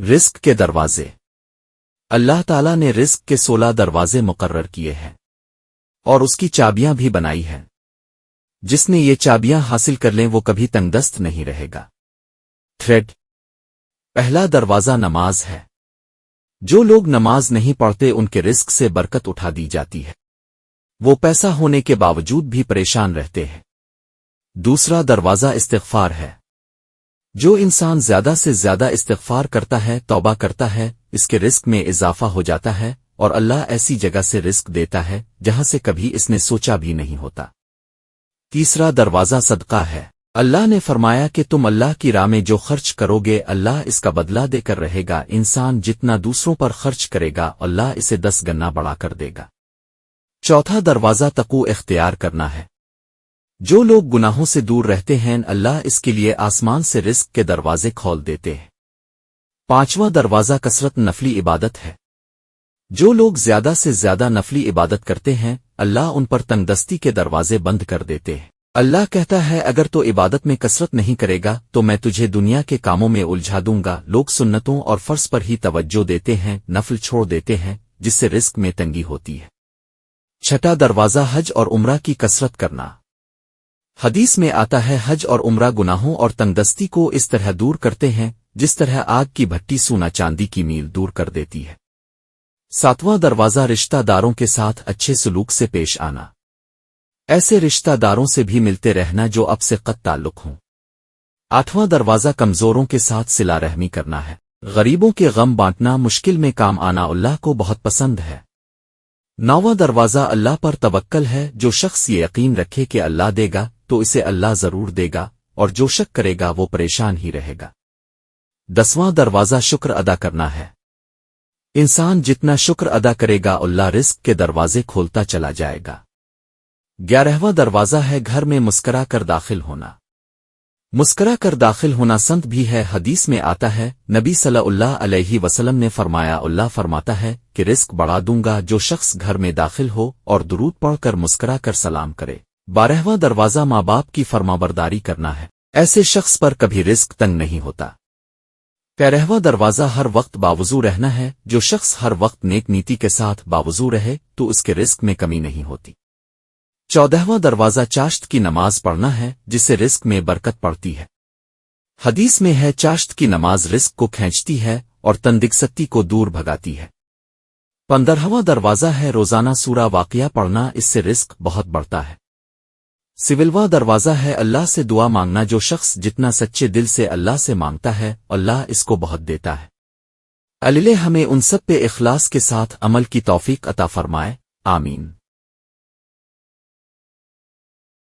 رزق کے دروازے۔ اللہ تعالیٰ نے رزق کے 16 دروازے مقرر کیے ہیں اور اس کی چابیاں بھی بنائی ہیں۔ جس نے یہ چابیاں حاصل کر لیں وہ کبھی تنگ دست نہیں رہے گا۔ تھریڈ۔ پہلا دروازہ نماز ہے۔ جو لوگ نماز نہیں پڑھتے ان کے رزق سے برکت اٹھا دی جاتی ہے، وہ پیسہ ہونے کے باوجود بھی پریشان رہتے ہیں۔ دوسرا دروازہ استغفار ہے۔ جو انسان زیادہ سے زیادہ استغفار کرتا ہے، توبہ کرتا ہے، اس کے رزق میں اضافہ ہو جاتا ہے اور اللہ ایسی جگہ سے رزق دیتا ہے جہاں سے کبھی اس نے سوچا بھی نہیں ہوتا۔ تیسرا دروازہ صدقہ ہے۔ اللہ نے فرمایا کہ تم اللہ کی راہ میں جو خرچ کرو گے اللہ اس کا بدلہ دے کر رہے گا۔ انسان جتنا دوسروں پر خرچ کرے گا اللہ اسے 10 گنا بڑھا کر دے گا۔ چوتھا دروازہ تقوی اختیار کرنا ہے۔ جو لوگ گناہوں سے دور رہتے ہیں اللہ اس کے لیے آسمان سے رزق کے دروازے کھول دیتے ہیں۔ پانچواں دروازہ کثرت نفلی عبادت ہے۔ جو لوگ زیادہ سے زیادہ نفلی عبادت کرتے ہیں اللہ ان پر تنگدستی کے دروازے بند کر دیتے ہیں۔ اللہ کہتا ہے اگر تو عبادت میں کثرت نہیں کرے گا تو میں تجھے دنیا کے کاموں میں الجھا دوں گا۔ لوگ سنتوں اور فرض پر ہی توجہ دیتے ہیں، نفل چھوڑ دیتے ہیں جس سے رزق میں تنگی ہوتی ہے۔ چھٹا دروازہ حج اور عمرہ کی کثرت کرنا۔ حدیث میں آتا ہے حج اور عمرہ گناہوں اور تنگدستی کو اس طرح دور کرتے ہیں جس طرح آگ کی بھٹی سونا چاندی کی میل دور کر دیتی ہے۔ ساتواں دروازہ رشتہ داروں کے ساتھ اچھے سلوک سے پیش آنا۔ ایسے رشتہ داروں سے بھی ملتے رہنا جو اب سے قط تعلق ہوں۔ آٹھواں دروازہ کمزوروں کے ساتھ صلہ رحمی کرنا ہے۔ غریبوں کے غم بانٹنا، مشکل میں کام آنا اللہ کو بہت پسند ہے۔ نواں دروازہ اللہ پر توکل ہے۔ جو شخص یہ یقین رکھے کہ اللہ دے گا تو اسے اللہ ضرور دے گا اور جو شک کرے گا وہ پریشان ہی رہے گا۔ 10واں دروازہ شکر ادا کرنا ہے۔ انسان جتنا شکر ادا کرے گا اللہ رزق کے دروازے کھولتا چلا جائے گا۔ 11واں دروازہ ہے گھر میں مسکرا کر داخل ہونا۔ مسکرا کر داخل ہونا سنت بھی ہے۔ حدیث میں آتا ہے نبی صلی اللہ علیہ وسلم نے فرمایا اللہ فرماتا ہے کہ رزق بڑھا دوں گا جو شخص گھر میں داخل ہو اور درود پڑھ کر مسکرا کر سلام کرے۔ 12واں دروازہ ماں باپ کی فرمانبرداری کرنا ہے۔ ایسے شخص پر کبھی رزق تنگ نہیں ہوتا۔ 13واں دروازہ ہر وقت باوضو رہنا ہے۔ جو شخص ہر وقت نیک نیتی کے ساتھ باوضو رہے تو اس کے رزق میں کمی نہیں ہوتی۔ 14واں دروازہ چاشت کی نماز پڑھنا ہے جس سے رزق میں برکت پڑتی ہے۔ حدیث میں ہے چاشت کی نماز رزق کو کھینچتی ہے اور تندگستی کو دور بھگاتی ہے۔ 15واں دروازہ ہے روزانہ سورہ واقعہ پڑھنا، اس سے رزق بہت بڑھتا ہے۔ 16واں دروازہ ہے اللہ سے دعا مانگنا۔ جو شخص جتنا سچے دل سے اللہ سے مانگتا ہے اللہ اس کو بہت دیتا ہے۔ اللہ ہمیں ان سب پہ اخلاص کے ساتھ عمل کی توفیق عطا فرمائے، آمین۔